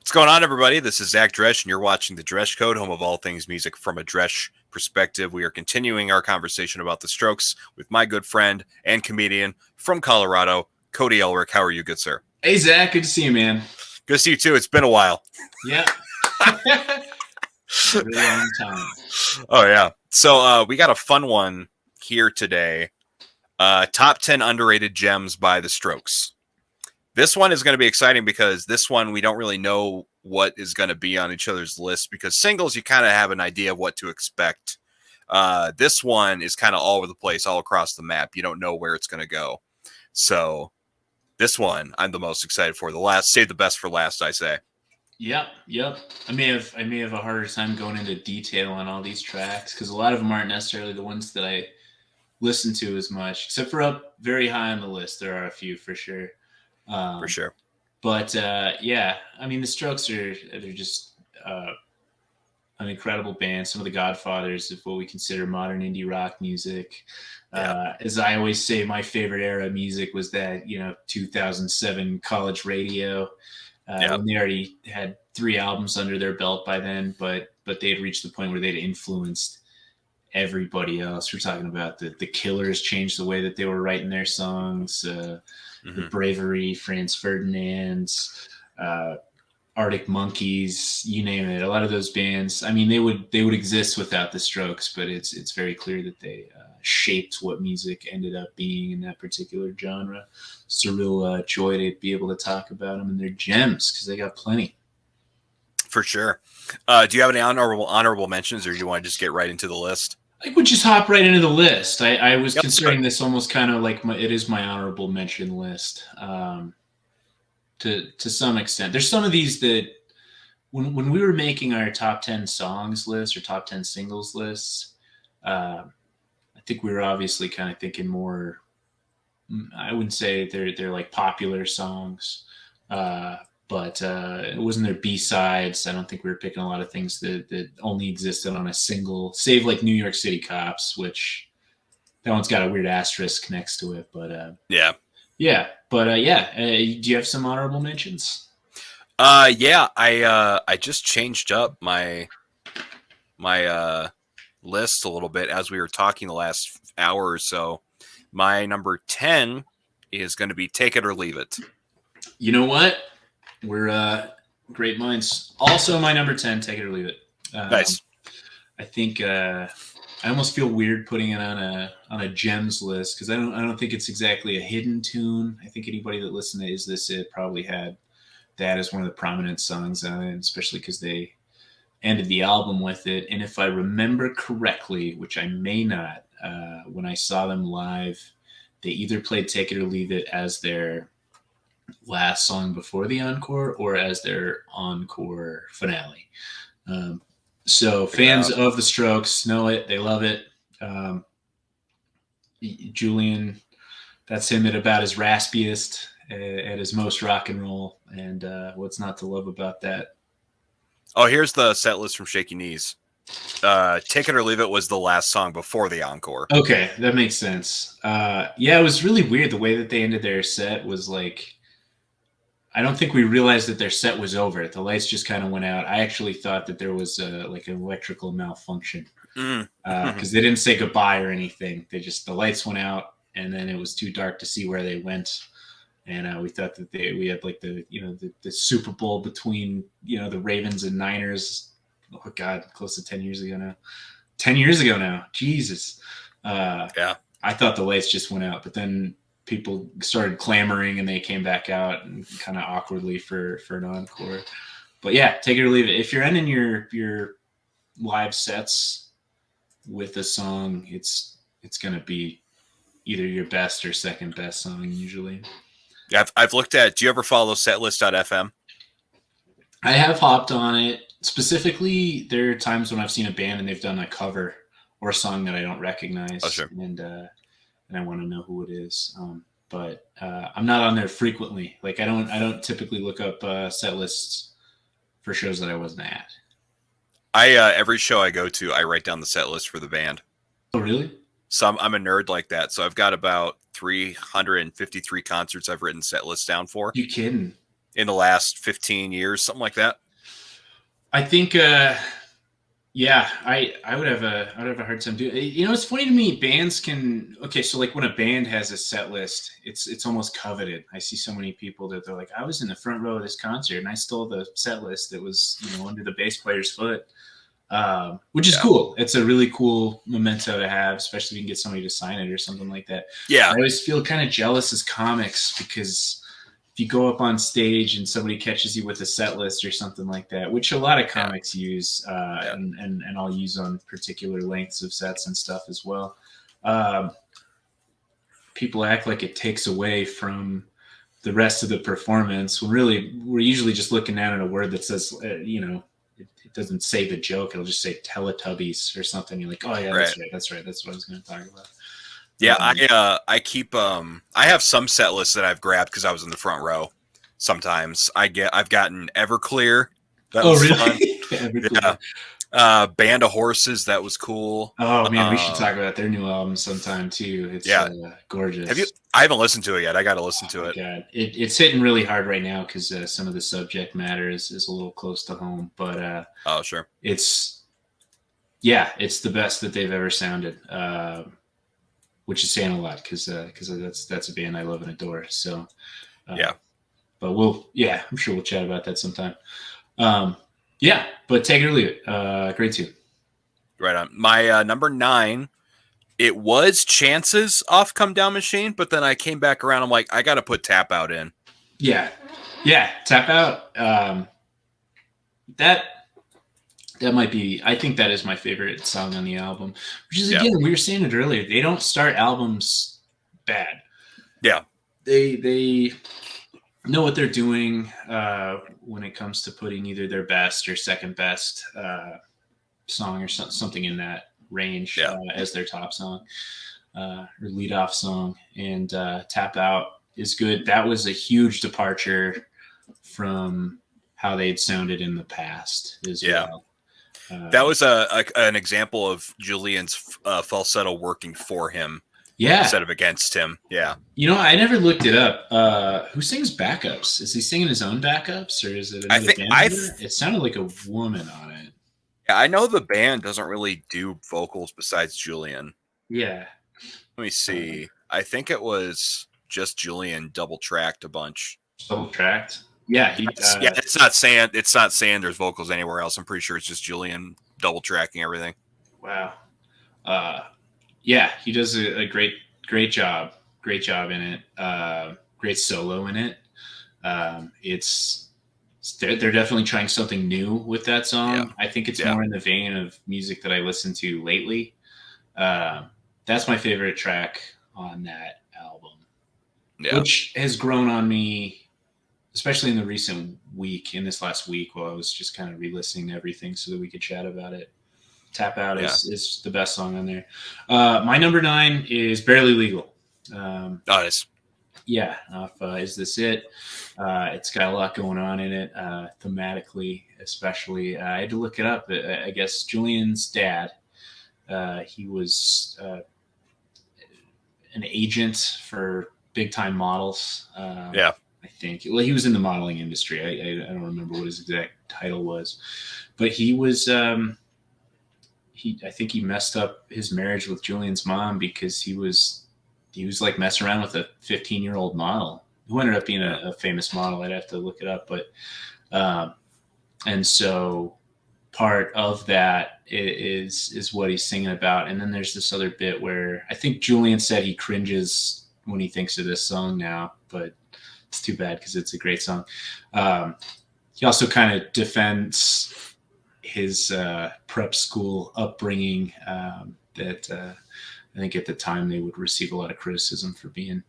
What's going on, everybody? This is Zach Dresch, and you're watching The Dresch Code, home of all things music from a Dresch perspective. We are continuing our conversation about the Strokes with my good friend and comedian from Colorado, Cody Ullrich. How are you, good sir? Hey, Zach. Good to see you, man. Good to see you, too. It's been a while. Yeah. A really long time. Oh, yeah. So we got a fun one here today. Top 10 underrated gems by the Strokes. This one is going to be exciting because this one we don't really know what is going to be on each other's list, because singles you kind of have an idea of what to expect. This one is kind of all over the place, all across the map. You don't know where it's going to go. So this one I'm the most excited for. Save the best for last, I say. Yep. I may have a harder time going into detail on all these tracks because a lot of them aren't necessarily the ones that I listen to as much, except for up very high on the list. There are a few for sure. For sure. But yeah, I mean, the Strokes they're just an incredible band. Some of the godfathers of what we consider modern indie rock music. Yeah. As I always say, my favorite era of music was that 2007 college radio. When they already had 3 albums under their belt by then, but they had reached the point where they'd influenced everybody else. We're talking about the Killers changed the way that they were writing their songs. The Bravery, Franz Ferdinand's, Arctic Monkeys, you name it. A lot of those bands, I mean, they would exist without the Strokes, but it's very clear that they shaped what music ended up being in that particular genre. It's a real joy to be able to talk about them and their gems, because they got plenty. For sure. Do you have any honorable mentions, or do you want to just get right into the list? I would just hop right into the list. I was considering this almost kind of like it is my honorable mention list. To some extent, there's some of these that when we were making our top 10 songs list or top 10 singles lists, I think we were obviously kind of thinking more. I wouldn't say they're like popular songs, but it wasn't their B-sides. I don't think we were picking a lot of things that only existed on a single, save like New York City Cops, which that one's got a weird asterisk next to it. But yeah. Do you have some honorable mentions? Yeah. I just changed up my list a little bit as we were talking the last hour or so. My number 10 is going to be Take It or Leave It. You know what? We're great minds. Also, my number 10, Take It or Leave It. Nice. I think I almost feel weird putting it on a gems list, because I don't think it's exactly a hidden tune. I think anybody that listened to Is This It probably had that as one of the prominent songs on it, especially because they ended the album with it. And if I remember correctly, which I may not, when I saw them live, they either played Take It or Leave It as their last song before the encore or as their encore finale. So fans of the Strokes know it. They love it. Julian, that's him at about his raspiest, at his most rock and roll. And what's not to love about that? Oh, here's the set list from Shaky Knees. Take It or Leave It was the last song before the encore. Okay, that makes sense. It was really weird. The way that they ended their set was like, I don't think we realized that their set was over. The lights just kind of went out. I actually thought that there was like an electrical malfunction because they didn't say goodbye or anything. The lights went out, and then it was too dark to see where they went. And we thought that we had like the Super Bowl between the Ravens and Niners. Oh God, close to 10 years ago now. 10 years ago now, Jesus. Yeah, I thought the lights just went out, but then people started clamoring and they came back out and kind of awkwardly for an encore. But yeah, Take It or Leave It. If you're ending your live sets with a song, it's going to be either your best or second best song usually. Yeah, I've looked at. Do you ever follow setlist.fm? I have hopped on it. Specifically, there are times when I've seen a band and they've done a cover or a song that I don't recognize. Oh, sure. And I want to know who it is. But I'm not on there frequently. Like I don't typically look up set lists for shows that I wasn't at. Every show I go to, I write down the set list for the band. Oh, really? So I'm a nerd like that. So I've got about 353 concerts I've written set lists down for. You kidding? in the last 15 years, something like that? I think, yeah, I would have a hard time doing it. You know, it's funny to me. Bands can so like when a band has a set list, it's almost coveted. I see so many people that they're like, I was in the front row of this concert and I stole the set list that was under the bass player's foot, which is cool. It's a really cool memento to have, especially if you can get somebody to sign it or something like that. Yeah, I always feel kind of jealous as comics because if you go up on stage and somebody catches you with a set list or something like that, which a lot of comics use, and I'll use on particular lengths of sets and stuff as well. People act like it takes away from the rest of the performance. When really, we're usually just looking down at a word that says, it doesn't say the joke. It'll just say Teletubbies or something. You're like, oh yeah, that's right. That's what I was going to talk about. Yeah, I keep I have some set lists that I've grabbed because I was in the front row. Sometimes I've gotten Everclear. That was really? fun. Yeah. Band of Horses, that was cool. Oh man, we should talk about their new album sometime too. It's gorgeous. I haven't listened to it yet. I got to listen to it. God. It's hitting really hard right now because some of the subject matter is a little close to home. But oh sure, it's the best that they've ever sounded. Which is saying a lot because that's a band I love and adore. So but I'm sure we'll chat about that sometime. But take it or leave it. Great tune. Right on. My number 9, it was Chances off Come Down Machine, but then I came back around. I'm like, I got to put Tap Out in. Yeah, Tap Out. That might be. I think that is my favorite song on the album. Which is again, we were saying it earlier. They don't start albums bad. Yeah, they know what they're doing when it comes to putting either their best or second best song or something in that range as their top song or lead off song. And Tap Out is good. That was a huge departure from how they'd sounded in the past as well. That was an example of Julian's falsetto working for him instead of against him. Yeah. I never looked it up. Who sings backups? Is he singing his own backups or is it another band member? It sounded like a woman on it. Yeah, I know the band doesn't really do vocals besides Julian. Yeah. Let me see. I think it was just Julian double-tracked a bunch. Double-tracked? Yeah, it's not saying there's vocals anywhere else. I'm pretty sure it's just Julian double tracking everything. Wow. He does a great job. Great job in it. Great solo in it. They're definitely trying something new with that song. Yeah. I think it's more in the vein of music that I listened to lately. That's my favorite track on that album, which has grown on me. Especially in this last week, while I was just kind of re-listening to everything so that we could chat about it. Tap Out is the best song on there. My number 9 is Barely Legal. Nice. Yeah. Is This It? It's got a lot going on in it, thematically, especially. I had to look it up. I guess Julian's dad, he was an agent for big-time models. I think. Well, he was in the modeling industry. I don't remember what his exact title was, but he was. I think he messed up his marriage with Julian's mom because he was like messing around with a 15-year-old model who ended up being a famous model. I'd have to look it up, but and so part of that is what he's singing about. And then there's this other bit where I think Julian said he cringes when he thinks of this song now, but it's too bad because it's a great song. He also kind of defends his prep school upbringing that I think at the time they would receive a lot of criticism for being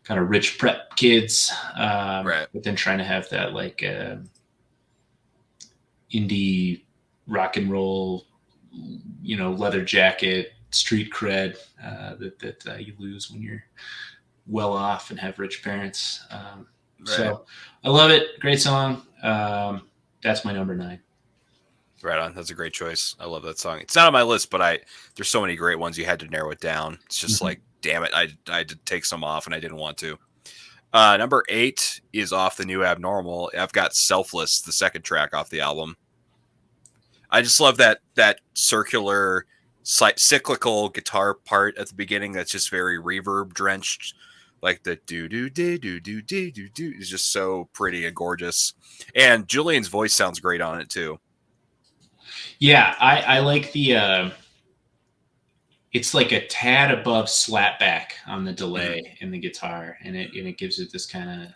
kind of rich prep kids, but then trying to have that like indie rock and roll, leather jacket, street cred that you lose when you're well off and have rich parents. So I love it. Great song. That's my number 9. Right on. That's a great choice. I love that song. It's not on my list, but there's so many great ones. You had to narrow it down. It's just like, damn it. I had to take some off and I didn't want to. Number 8 is off the new Abnormal. I've got Selfless, the second track off the album. I just love that circular, cyclical guitar part at the beginning that's just very reverb drenched. Like the do do do do do do do do is just so pretty and gorgeous. And Julian's voice sounds great on it too. Yeah, I like the it's like a tad above slapback on the delay in the guitar, and it gives it this kind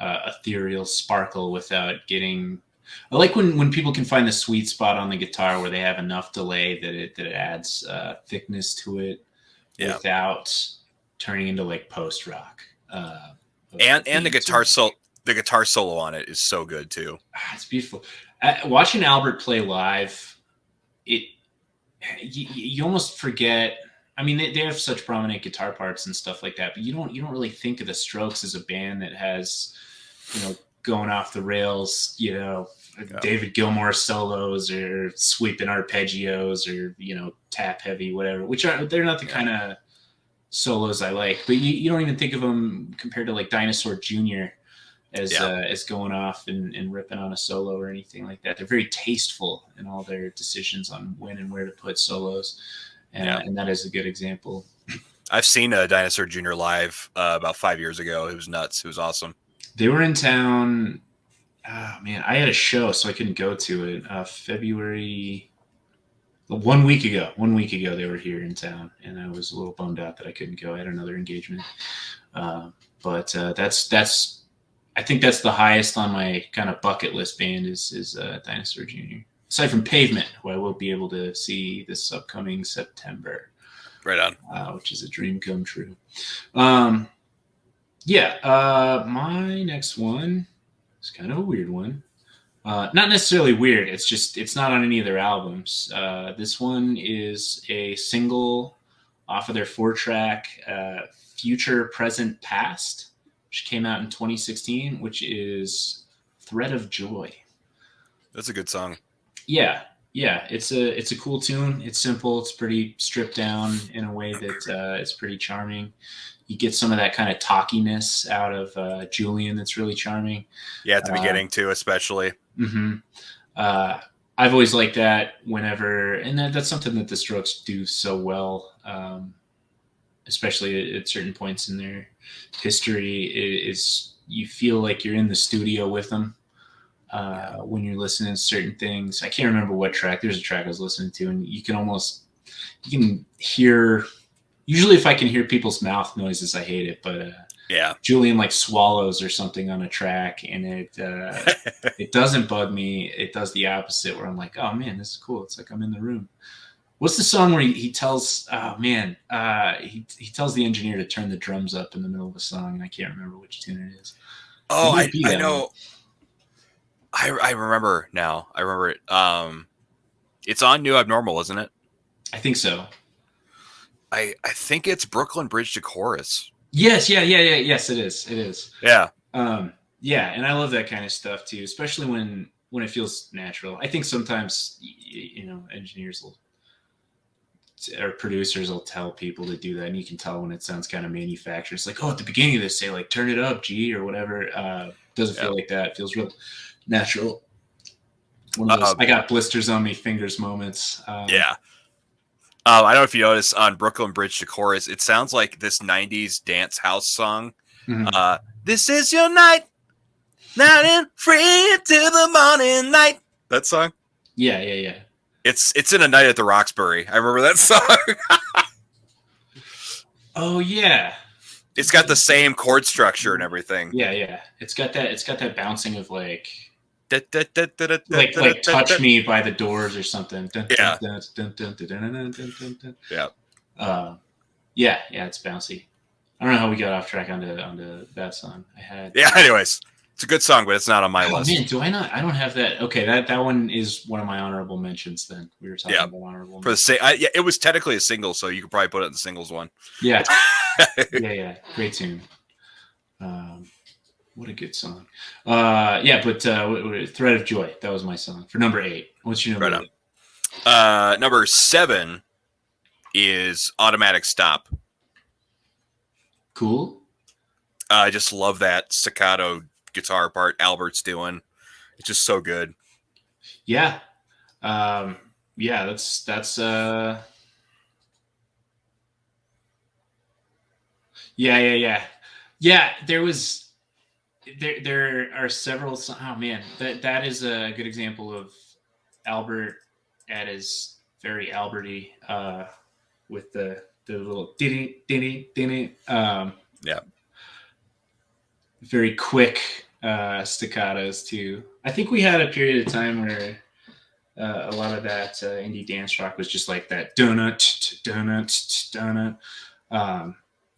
of ethereal sparkle without getting. I like when people can find the sweet spot on the guitar where they have enough delay that it adds thickness to it without turning into like post rock. And the guitar solo on it is so good too. It's beautiful. Watching Albert play live, you almost forget. I mean, they have such prominent guitar parts and stuff like that, but you don't really think of the Strokes as a band that has, going off the rails, David Gilmour solos or sweeping arpeggios or tap heavy, whatever. They're not the kind of solos I like, but you don't even think of them compared to like Dinosaur Jr. as going off and ripping on a solo or anything like that. They're very tasteful in all their decisions on when and where to put solos. And that is a good example. I've seen a Dinosaur Jr. live about 5 years ago. It was nuts. It was awesome. They were in town. Oh, man, I had a show, so I couldn't go to it. February, 1 week ago. 1 week ago, they were here in town, and I was a little bummed out that I couldn't go. I had another engagement. But that's I think that's the highest on my kind of bucket list band is Dinosaur Jr. Aside from Pavement, who I will be able to see this upcoming September. Right on. Which is a dream come true. My next one is kind of a weird one. Not necessarily weird. It's not on any of their albums. This one is a single off of their 4-track Future, Present, Past, which came out in 2016, which is Thread of Joy. That's a good song. Yeah, it's a cool tune. It's simple. It's pretty stripped down in a way that it's pretty charming. You get some of that kind of talkiness out of Julian that's really charming. Yeah, at the beginning too, especially. Mm-hmm. I've always liked that whenever, and that's something that the Strokes do so well, especially at certain points in their history, is you feel like you're in the studio with them. When you're listening to certain things. I can't remember what track. There's a track I was listening to, and you can hear, usually if I can hear people's mouth noises, I hate it, but Julian like swallows or something on a track, and it doesn't bug me. It does the opposite, where I'm like, oh man, this is cool. It's like I'm in the room. What's the song where he tells, he tells the engineer to turn the drums up in the middle of a song, and I can't remember which tune it is. Oh, I know. One. I remember now. I remember it. It's on New Abnormal, isn't it? I think so. I think it's Brooklyn Bridge to Chorus. Yes, yes, it is. It is. Yeah. And I love that kind of stuff too, especially when it feels natural. I think sometimes engineers or producers will tell people to do that, and you can tell when it sounds kind of manufactured. It's like, oh, at the beginning of this, say like turn it up, G, or whatever. Doesn't feel like that. It feels real natural. One of those I got blisters on me fingers moments. I don't know if you notice on Brooklyn Bridge to Chorus, it sounds like this 90s dance house song. Mm-hmm. This is your night, night and free to the morning light. That song? Yeah. It's in A Night at the Roxbury. I remember that song. Oh yeah. It's got the same chord structure and everything. Yeah. It's got that bouncing of like Touch Me by the Doors or something. Yeah. It's bouncy. I don't know how we got off track onto that song. Anyways, it's a good song, but it's not on my list. Man, do I not? I don't have that. Okay, that one is one of my honorable mentions. Then we were talking about honorable. It was technically a single, so you could probably put it in the singles one. Yeah, great tune. What a good song. But Thread of Joy, that was my song for number 8. What's your number 8? Number 7 is Automatic Stop. Cool. I just love that staccato guitar part Albert's doing. It's just so good. Yeah. Yeah, that's yeah, there are several. Oh man, that is a good example of Albert at his very Alberty, with the little dinny dinny dinny, Yeah. very quick staccatos too. I think we had a period of time where a lot of that indie dance rock was just like that donut donut donut.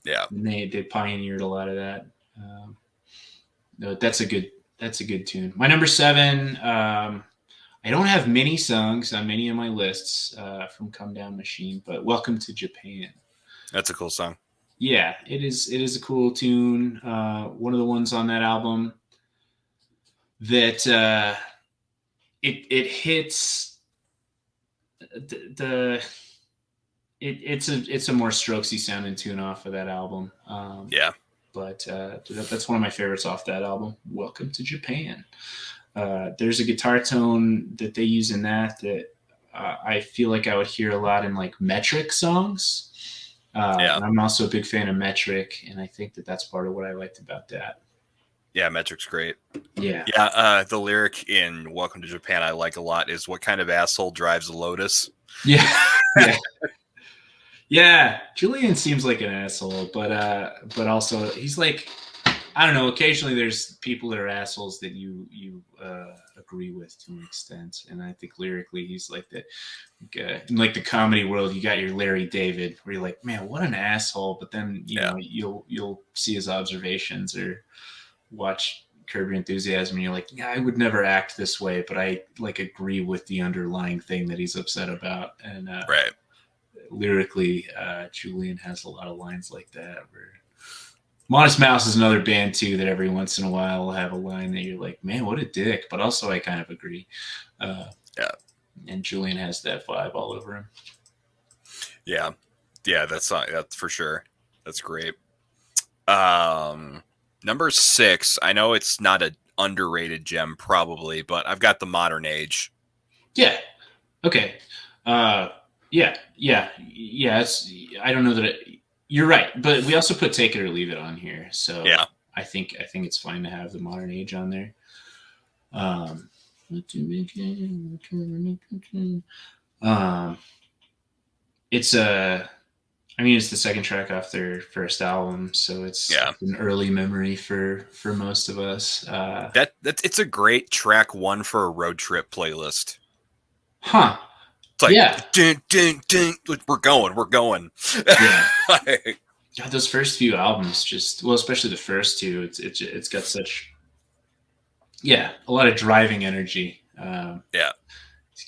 Yeah. And they pioneered a lot of that. No, that's a good tune. My number 7. I don't have many songs on many of my lists from Come Down Machine, but Welcome to Japan. That's a cool song. Yeah, it is. It is a cool tune. One of the ones on that album that it hits the it's a more Strokesy sounding tune off of that album. Yeah. But that's one of my favorites off that album. Welcome to Japan. There's a guitar tone that they use in that I feel like I would hear a lot in like metric songs. And I'm also a big fan of metric, and I think that's part of what I liked about that. Yeah, metric's great. Yeah. Yeah, the lyric in Welcome to Japan I like a lot is what kind of asshole drives a Lotus? Yeah. Yeah. Yeah, Julian seems like an asshole, but also he's like, I don't know. Occasionally, there's people that are assholes that you agree with to an extent, and I think lyrically, he's like that. In like the comedy world, you got your Larry David, where you're like, man, what an asshole. But then you know you'll see his observations or watch Curb Your Enthusiasm, and you're like, yeah, I would never act this way, but I like agree with the underlying thing that he's upset about, and right. Lyrically, Julian has a lot of lines like that. Where Modest Mouse is another band too that every once in a while will have a line that you're like, man, what a dick, but also I kind of agree. Yeah, and Julian has that vibe all over him. Yeah, that's for sure. That's great. Number 6. I know it's not an underrated gem, probably, but I've got the Modern Age. Yeah. Okay. Yeah. It's, I don't know that you're right, but we also put Take It or Leave It on here, so yeah, I think it's fine to have the Modern Age on there. It's it's the second track off their first album, so it's an early memory for most of us. It's a great track one for a road trip playlist. Huh. It's like, ding, ding, ding. We're going. Yeah. God, those first few albums especially the first two, it's got such, a lot of driving energy. To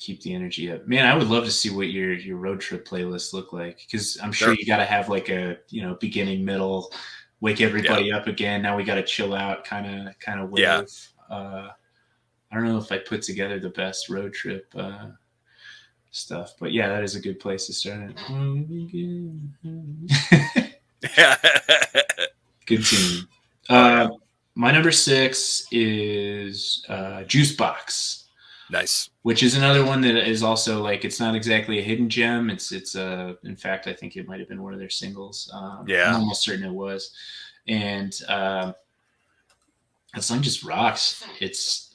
keep the energy up. Man, I would love to see what your road trip playlists look like, because I'm sure you got to have like a, beginning, middle, wake everybody up again. Now we got to chill out kind of wave. Yeah. I don't know if I put together the best road trip stuff, but yeah, that is a good place to start it. Good tune. My number 6 is Juicebox. Nice. Which is another one that is also like, it's not exactly a hidden gem. It's in fact, I think it might have been one of their singles. I'm almost certain it was. And that song just rocks. It's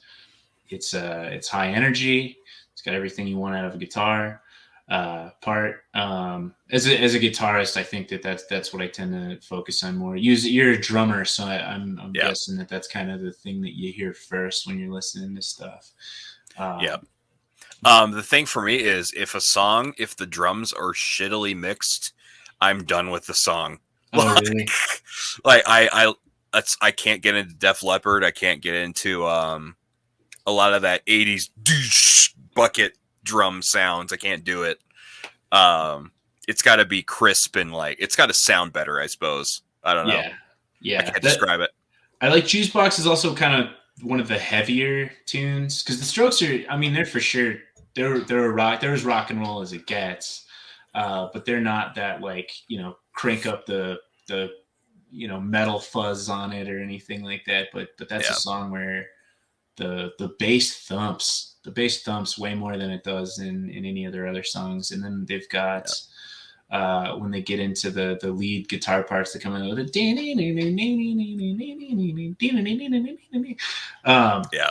high energy. It's got everything you want out of a guitar part. As a guitarist, I think that's what I tend to focus on more. You're a drummer, so I'm guessing that's kind of the thing that you hear first when you're listening to stuff. The thing for me is if the drums are shittily mixed, I'm done with the song. Oh, really? Like I can't get into Def Leppard. I can't get into a lot of that 80s bucket drum sounds. I can't do it. It's got to be crisp and it's got to sound better, I suppose. I don't know. Yeah. I can't describe it. I like Juicebox is also kind of one of the heavier tunes, because the Strokes are, they're for sure, they're as rock and roll as it gets, but they're not that crank up the metal fuzz on it or anything like that. But that's a song where the bass thumps. The bass thumps way more than it does in any of their other songs. And then they've got when they get into the lead guitar parts that come in with it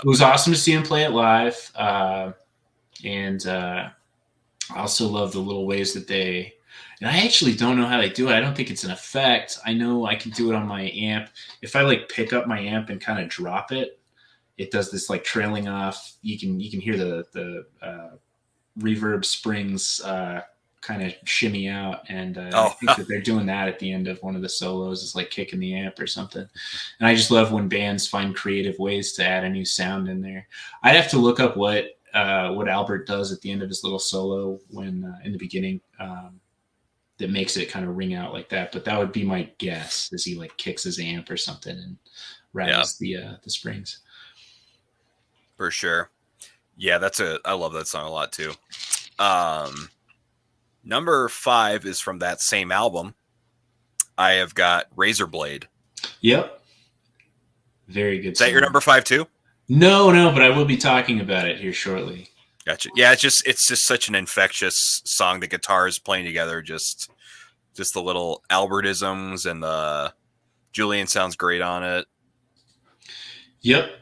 was awesome to see him play it live. And I also love the little ways that and I actually don't know how they do it. I don't think it's an effect. I know I can do it on my amp. If I like pick up my amp and kind of drop it, it does this like trailing off. You can hear the reverb springs kind of shimmy out, and I think that they're doing that at the end of one of the solos. Is like kicking the amp or something. And I just love when bands find creative ways to add a new sound in there. I'd have to look up what Albert does at the end of his little solo when in the beginning that makes it kind of ring out like that. But that would be my guess, as he like kicks his amp or something and rattles the springs. For sure. Yeah, I love that song a lot too. Number 5 is from that same album. I have got Razor Blade. Yep. Very good. Is that your number 5 too? No, but I will be talking about it here shortly. Gotcha. Yeah, it's just such an infectious song. The guitars playing together, just the little Albertisms, and the Julian sounds great on it. Yep.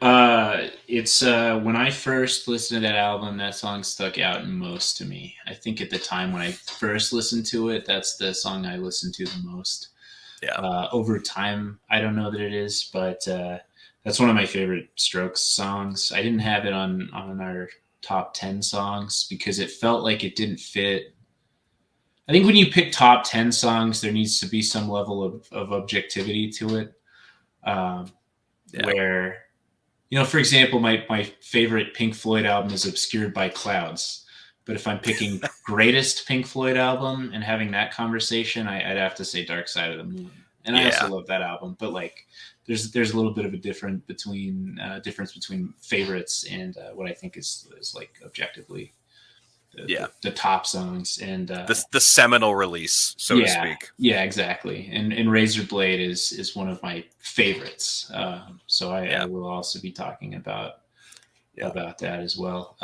It's when I first listened to that album, that song stuck out most to me. I think at the time when I first listened to it, that's the song I listened to the most. Yeah. Over time, I don't know that it is, but that's one of my favorite Strokes songs. I didn't have it on our top 10 songs because it felt like it didn't fit. I think when you pick top 10 songs, there needs to be some level of objectivity to it. Where, for example, my favorite Pink Floyd album is obscured by clouds. But if I'm picking greatest Pink Floyd album and having that conversation, I'd have to say Dark Side of the Moon. And I also love that album. But like, there's a little bit of a difference between favorites and what I think is like objectively the top songs and the seminal release, so to speak. Yeah, exactly. And Razor Blade is one of my favorites. So I will also be talking about that as well.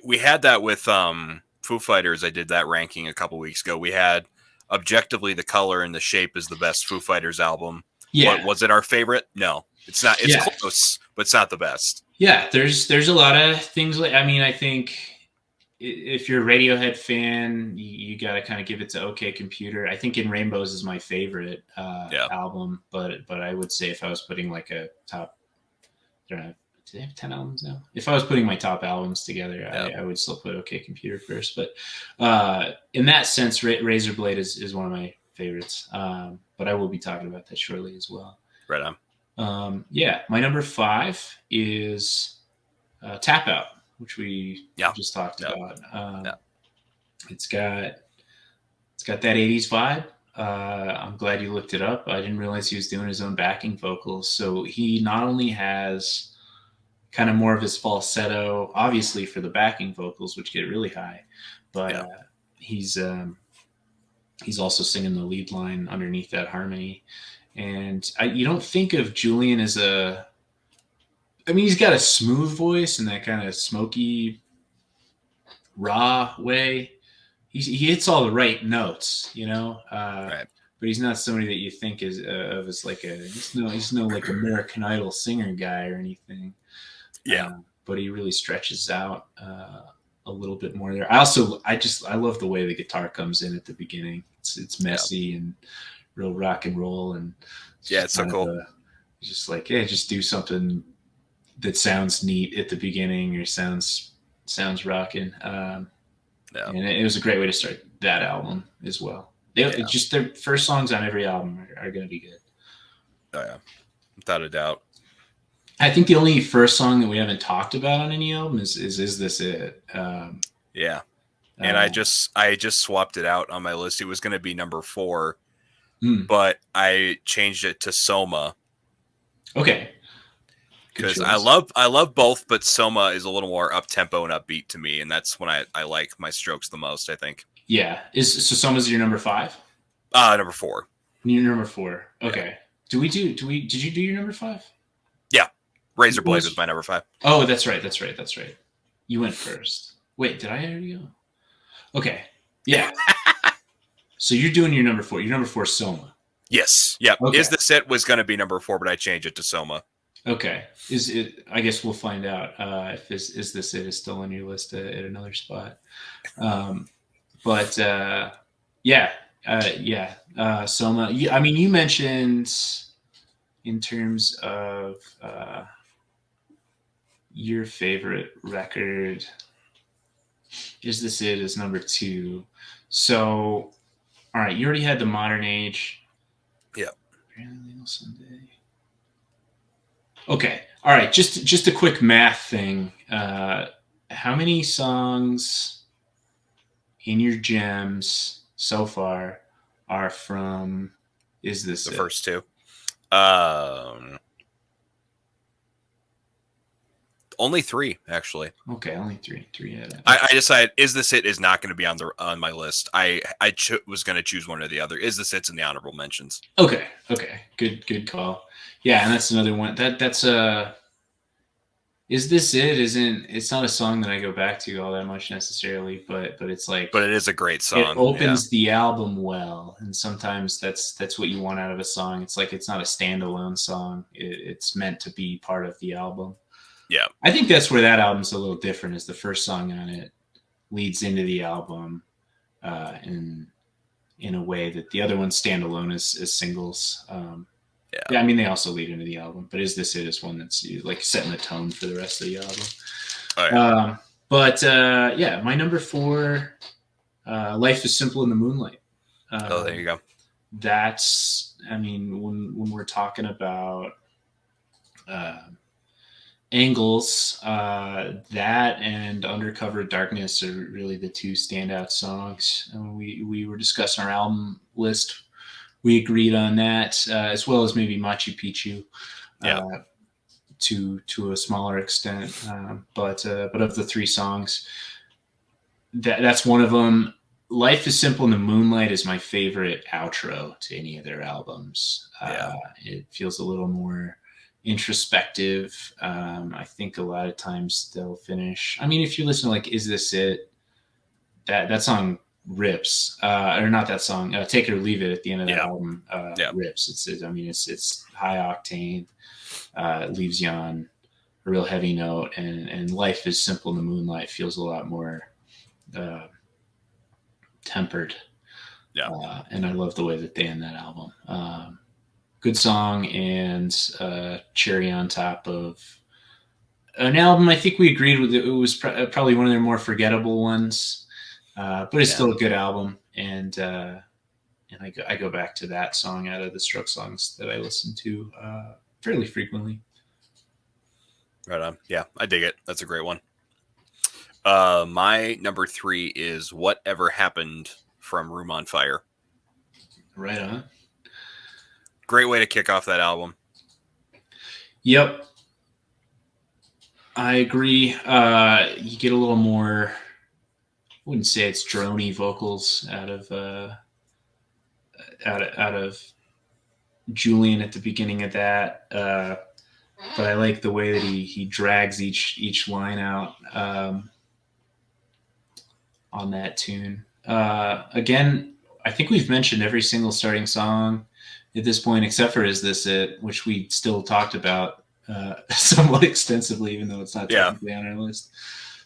We had that with Foo Fighters. I did that ranking a couple weeks ago. We had objectively The Color and the Shape is the best Foo Fighters album. Yeah. Was it our favorite? No, it's not. It's close, but it's not the best. Yeah, there's a lot of things. I think if you're a Radiohead fan, you got to kind of give it to OK Computer. I think In Rainbows is my favorite album, but I would say if I was putting like a top, I don't know, do they have 10 albums now? If I was putting my top albums together, I would still put OK Computer first. But in that sense, Razor Blade is one of my favorites. But I will be talking about that shortly as well. Right on. My number 5 is Tap Out, which we just talked about. It's got that 80s vibe. I'm glad you looked it up. I didn't realize he was doing his own backing vocals. So he not only has kind of more of his falsetto, obviously for the backing vocals, which get really high, but he's also singing the lead line underneath that harmony. And you don't think of Julian as he's got a smooth voice and that kind of smoky, raw way. He hits all the right notes, right. But he's not somebody that you think of as like he's no like American Idol singer guy or anything. Yeah. But he really stretches out a little bit more there. I love the way the guitar comes in at the beginning. It's messy and real rock and roll, and it's so cool. Just like just do something that sounds neat at the beginning or sounds rocking. And it was a great way to start that album as well. Just their first songs on every album are going to be good. Oh yeah, without a doubt. I think the only first song that we haven't talked about on any album is This It? And I just swapped it out on my list. It was going to be number 4, but I changed it to Soma. Okay. Because I love both, but Soma is a little more up tempo and upbeat to me, and that's when I like my Strokes the most, I think. Yeah. So Soma's your number 5? Number 4. Your number 4. Okay. Did you do your number 5? Yeah. Razor Blade was my number 5. Oh, that's right. You went first. Wait, did I already go? Okay. Yeah. So you're doing your number 4. Your number 4 is Soma. Yes. Yep. Okay. Is This It was going to be number 4, but I changed it to Soma. Okay. Is it? I guess we'll find out if Is This It is still on your list at another spot. But yeah. Soma. I mean, you mentioned in terms of your favorite record, Is This It is number 2. So, all right, you already had the Modern Age. Yeah. Okay. All right. Just a quick math thing. How many songs in your gems so far are from Is This The It? first 2. Only 3, actually. Okay, only 3. I decided Is This It is not going to be on my list. I was going to choose one or the other. Is This It's in the honorable mentions. Okay. Good call. Yeah, and that's another one. That's Is This It it's not a song that I go back to all that much necessarily, but it's like, but it is a great song. It opens the album well, and sometimes that's what you want out of a song. It's like it's not a standalone song. It's meant to be part of the album. Yeah. I think that's where that album's a little different, is the first song on it leads into the album in a way that the other ones stand alone as singles. Yeah, I mean, they also lead into the album, but Is This It is one that's like setting the tone for the rest of the album. Oh, yeah. Yeah, my number 4, Life is Simple in the Moonlight. There you go. That's, I mean, when we're talking about angles, that and Undercover Darkness are really the 2 standout songs. We were discussing our album list. We agreed on that, as well as maybe Machu Picchu, to a smaller extent. But of the 3 songs, that's one of them. Life is Simple in the Moonlight is my favorite outro to any of their albums. It feels a little more introspective. I think a lot of times they'll finish. I mean, if you listen to like Is This It, that song rips, or not that song, Take It or Leave It at the end of that album rips. It's high octane, leaves you on a real heavy note, and Life is Simple in the Moonlight feels a lot more tempered. And I love the way that they end that album. Good song, and cherry on top of an album I think we agreed with. It was probably one of their more forgettable ones. But it's still a good album, and I go back to that song out of the Strokes songs that I listen to fairly frequently. Right on. Yeah, I dig it. That's a great one. My number 3 is Whatever Happened from Room on Fire. Right on. Great way to kick off that album. Yep. I agree. You get a little more, I wouldn't say it's droney vocals out of Julian at the beginning of that. But I like the way that he drags each line out on that tune. Again, I think we've mentioned every single starting song at this point, except for Is This It, which we still talked about somewhat extensively, even though it's not technically on our list.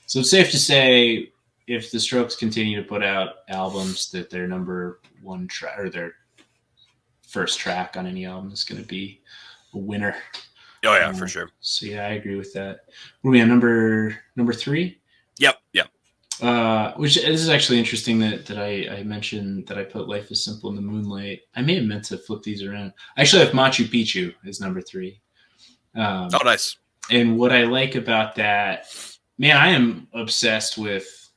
So it's safe to say, if the Strokes continue to put out albums, that their number 1 track or their first track on any album is going to be a winner. Oh yeah, for sure. So yeah, I agree with that. What are we on number 3? Yep. Which this is actually interesting that I mentioned that I put Life is Simple in the Moonlight. I may have meant to flip these around. I actually have Machu Picchu as number 3. Oh, nice. And what I like about that, man, I am obsessed with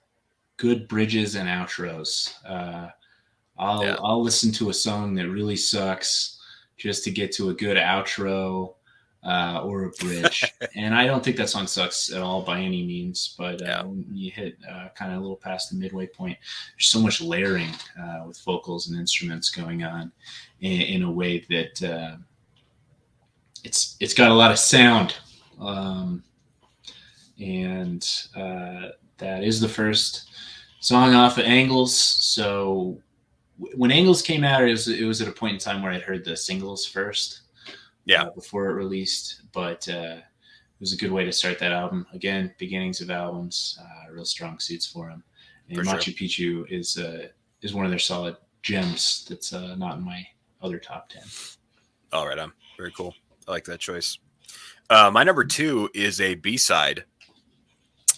good bridges and outros. I'll listen to a song that really sucks just to get to a good outro or a bridge. And I don't think that song sucks at all by any means, but when you hit kind of a little past the midway point, there's so much layering with vocals and instruments going on in a way that it's got a lot of sound, um, and that is the first song off of Angles. So when Angles came out, it was at a point in time where I'd heard the singles first, Yeah, before it released, but it was a good way to start that album. Again, beginnings of albums, real strong suits for him. And for sure. Machu Picchu is one of their solid gems that's not in my other top 10. All right, very cool. I like that choice. My number 2 is a B-side.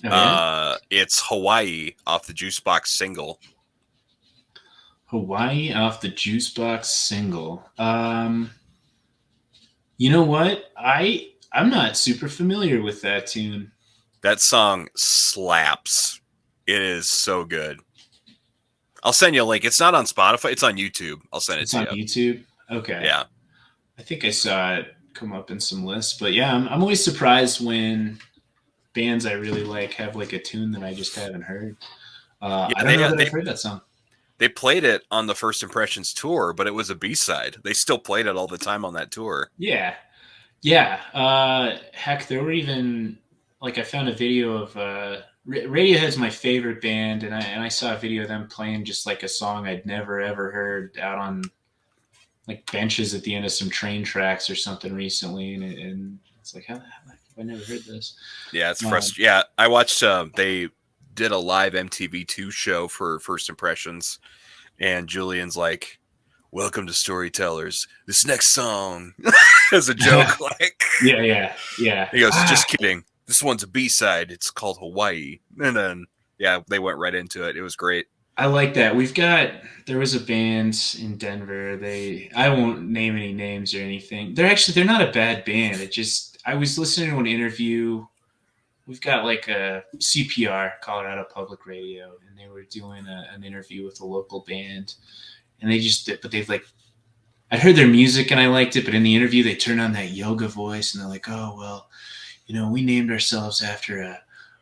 Oh yeah, It's Hawaii off the Juicebox single. Hawaii off the Juicebox single. You know what? I'm not super familiar with that tune. That song slaps. It is so good. I'll send you a link. It's not on Spotify. It's on YouTube. I'll send it It's to on you. YouTube. Okay. Yeah. I think I saw it come up in some lists, but yeah, I'm always surprised when bands I really like have like a tune that I just haven't heard. I don't know that I've heard that song. They played it on the First Impressions tour, but it was a B-side. They still played it all the time on that tour. Yeah. Yeah. Heck, there were even like I found a video of Radiohead's my favorite band, and I saw a video of them playing just like a song I'd never ever heard out on like benches at the end of some train tracks or something recently, and it's like how the heck have I never heard this? Yeah, it's frustrating. Yeah, I watched. They did a live MTV2 show for First Impressions, and Julian's like, "Welcome to Storytellers. This next song," as a joke, like, yeah. He goes, "Just kidding. This one's a B-side. It's called Hawaii." And then, yeah, they went right into it. It was great. I like that. There was a band in Denver. I won't name any names or anything. They're not a bad band. I was listening to an interview. We've got like a CPR, Colorado Public Radio, and they were doing an interview with a local band. And they've like, I'd heard their music and I liked it, but in the interview they turned on that yoga voice and they're like, oh, well, we named ourselves after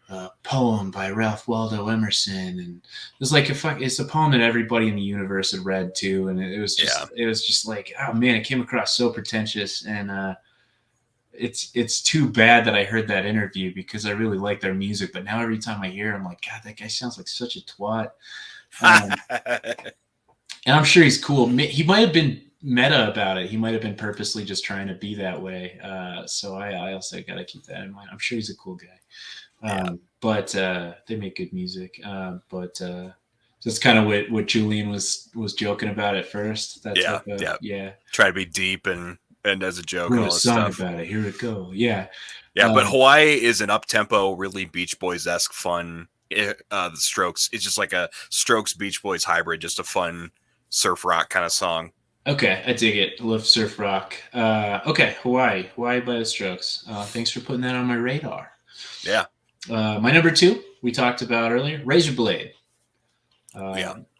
a poem by Ralph Waldo Emerson, and it's like it's a poem that everybody in the universe had read too, and it was just like, oh man, it came across so pretentious, and it's too bad that I heard that interview because I really like their music, but now every time I hear it, I'm like, God, that guy sounds like such a twat. And I'm sure he's cool. He might have been meta about it. He might have been purposely just trying to be that way. So I also got to keep that in mind. I'm sure he's a cool guy. But they make good music. But that's kind of what Julian was joking about at first. Yeah. Try to be deep and as a joke. Wrote and all a this song stuff. about it. Here it go. Yeah. Yeah, but Hawaii is an up-tempo, really Beach Boys-esque fun. The Strokes. It's just like a Strokes Beach Boys hybrid, just a fun surf rock kind of song. Okay, I dig it. I love surf rock. Okay, Hawaii by the Strokes. Thanks for putting that on my radar. Yeah. My number 2, we talked about earlier, Razorblade.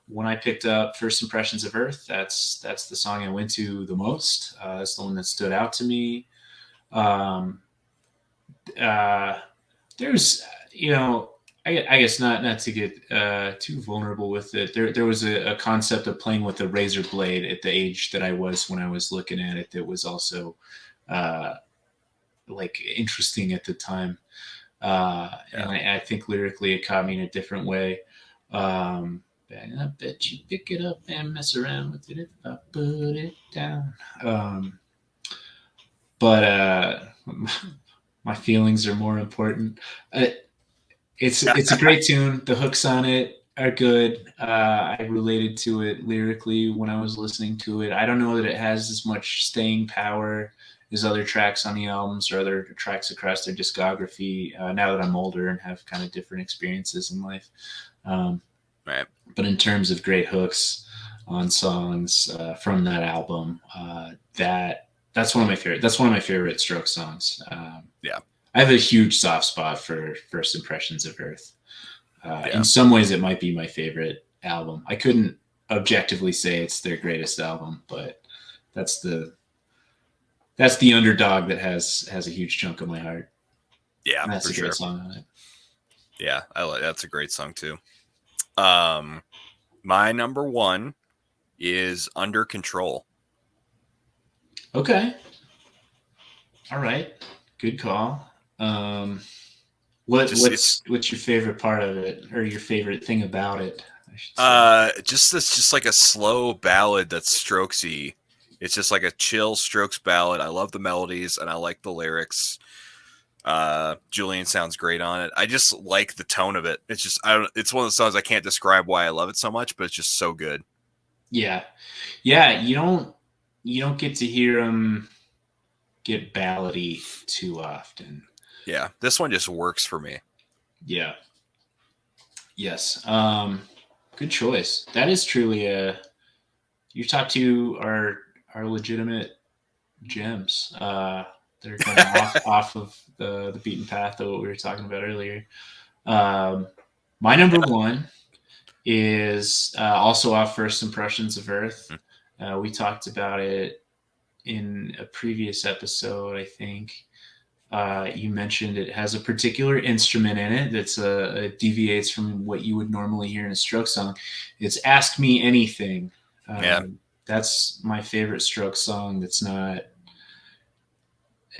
When I picked up First Impressions of Earth, that's the song I went to the most. That's the one that stood out to me. There's, I guess not to get too vulnerable with it. There was a concept of playing with a razor blade at the age that I was when I was looking at it that was also like interesting at the time. And I think lyrically it caught me in a different way. And I bet you pick it up and mess around with it if I put it down. But my feelings are more important. It's a great tune. The hooks on it are good. I related to it lyrically when I was listening to it. I don't know that it has as much staying power as other tracks on the albums or other tracks across their discography. Now that I'm older and have kind of different experiences in life. Right. But in terms of great hooks on songs from that album, that's one of my favorite. That's one of my favorite Strokes songs. Yeah. I have a huge soft spot for First Impressions of Earth. In some ways, it might be my favorite album. I couldn't objectively say it's their greatest album, but that's the underdog that has a huge chunk of my heart. Yeah, and that's for a great sure. song on it. Yeah, that's a great song too. My number 1 is Under Control. Okay. All right. Good call. Just it's What's your favorite part of it, or your favorite thing about it, I should say? just it's just like a slow ballad that's strokesy. It's just like a chill Strokes ballad. I love the melodies and I like the lyrics. Julian sounds great on it. I just like the tone of it. It's just I don't. It's one of the songs I can't describe why I love it so much, but it's just so good. Yeah, yeah. You don't get to hear them get ballady too often. Yeah, this one just works for me. Yeah. Yes. Good choice. That is truly a. Your top two are legitimate gems. They're kind of off of the beaten path of what we were talking about earlier. Um, my number one is also off First Impressions of Earth. We talked about it in a previous episode, I think. You mentioned it has a particular instrument in it that's it deviates from what you would normally hear in a Stroke song. It's "Ask Me Anything." Yeah, That's my favorite Stroke song. That's not,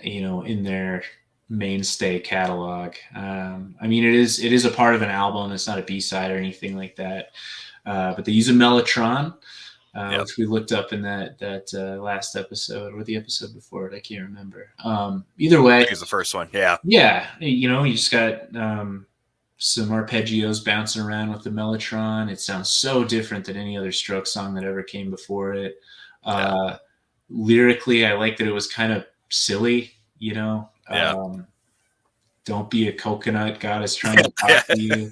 in their mainstay catalog. I mean, it is a part of an album. It's not a B-side or anything like that. But they use a mellotron, yep. which we looked up in that last episode or the episode before it. I can't remember. Either I way, think it's the first one. Yeah, yeah, you just got some arpeggios bouncing around with the mellotron. It sounds so different than any other Stroke song that ever came before it. yeah, Uh, Lyrically, I like that it was kind of silly. yeah, Don't be a coconut. God is trying to talk to you.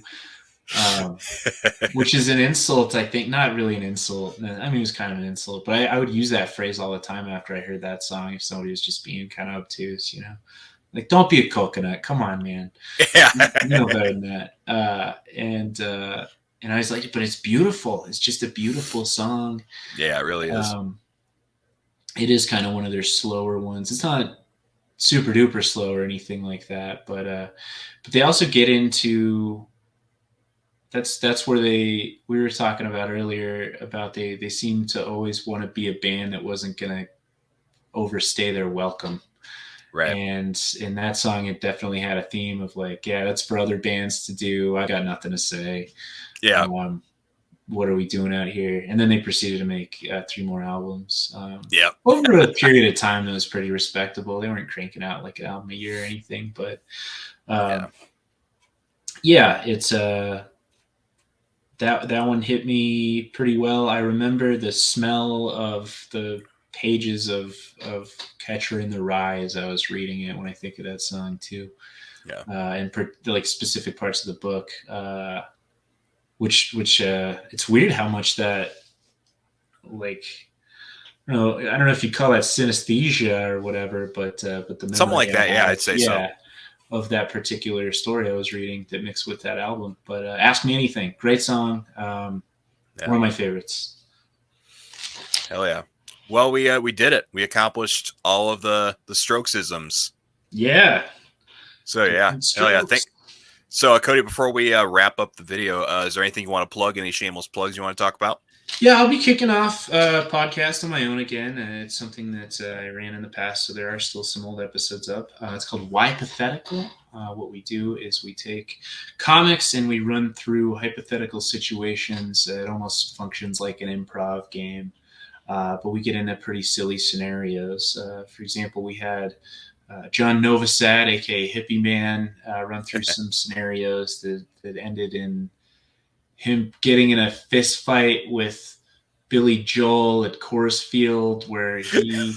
Um, which is an insult, I think. Not really an insult. I mean, it was kind of an insult, but I would use that phrase all the time after I heard that song if somebody was just being kind of obtuse. Like, don't be a coconut. Come on, man. yeah, You know better than that. And I was like, but it's beautiful. It's just a beautiful song. yeah. It really is. Um, it is kind of one of their slower ones. It's not super duper slow or anything like that, but they also get into that's where we were talking about earlier about they seem to always want to be a band that wasn't gonna overstay their welcome. Right. And in that song, it definitely had a theme of like, yeah, that's for other bands to do. I got nothing to say. Yeah. Um, what are we doing out here? And then they proceeded to make 3 more albums. Yeah. Over a period of time that was pretty respectable. They weren't cranking out like an album a year or anything, but Yeah. um, yeah, it's that one hit me pretty well. I remember the smell of the pages of Catcher in the Rye as I was reading it when I think of that song too, Yeah. and like specific parts of the book, which it's weird how much that like I don't know if you call that synesthesia or whatever, but the Something memory like I that. Yeah, have, I'd say so. yeah, of that particular story I was reading that mixed with that album. But Ask Me Anything, great song, Yeah. one of my favorites. Hell yeah. Well, we did it. We accomplished all of the Strokesisms. Yeah, So yeah, hell yeah. Strokes. So Cody. Before we wrap up the video, is there anything you want to plug? Any shameless plugs you want to talk about? Yeah, I'll be kicking off a podcast on my own again. It's something that I ran in the past, so there are still some old episodes up. It's called Why Pathetical. What we do is we take comics and we run through hypothetical situations. It almost functions like an improv game, but we get into pretty silly scenarios. For example, we had John Novosad, aka Hippie Man, run through some scenarios that ended in him getting in a fist fight with Billy Joel at Coors Field, where he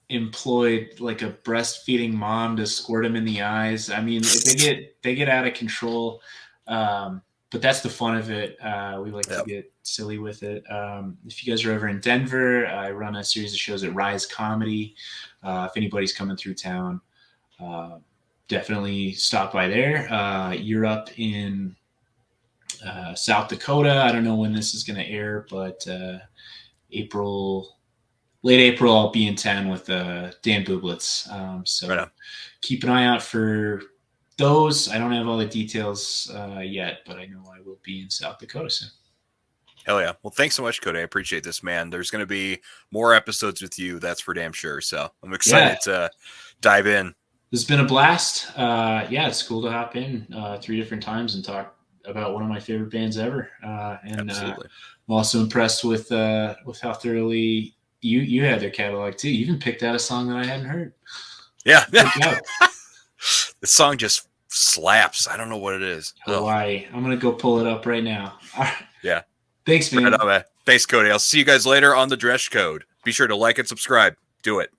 employed like a breastfeeding mom to squirt him in the eyes. I mean, they get out of control, but that's the fun of it. We like to Yep. get silly with it. If you guys are ever in Denver, I run a series of shows at Rise Comedy. If anybody's coming through town, definitely stop by there. You're up in South Dakota. I don't know when this is going to air, but late April, I'll be in town with Dan Bublitz. So Right on. keep an eye out for those. I don't have all the details yet, but I know I will be in South Dakota soon. Hell yeah. Well, thanks so much, Cody. I appreciate this, man. There's going to be more episodes with you. That's for damn sure. So I'm excited to dive in. This has been a blast. It's cool to hop in 3 different times and talk about one of my favorite bands ever. Absolutely. I'm also impressed with how thoroughly you had their catalog too. You even picked out a song that I hadn't heard. Yeah. The song just slaps. I don't know what it is. Hawaii. I'm going to go pull it up right now. Yeah. Thanks, man. Right on, man. Thanks, Cody. I'll see you guys later on the Dress Code. Be sure to like and subscribe. Do it.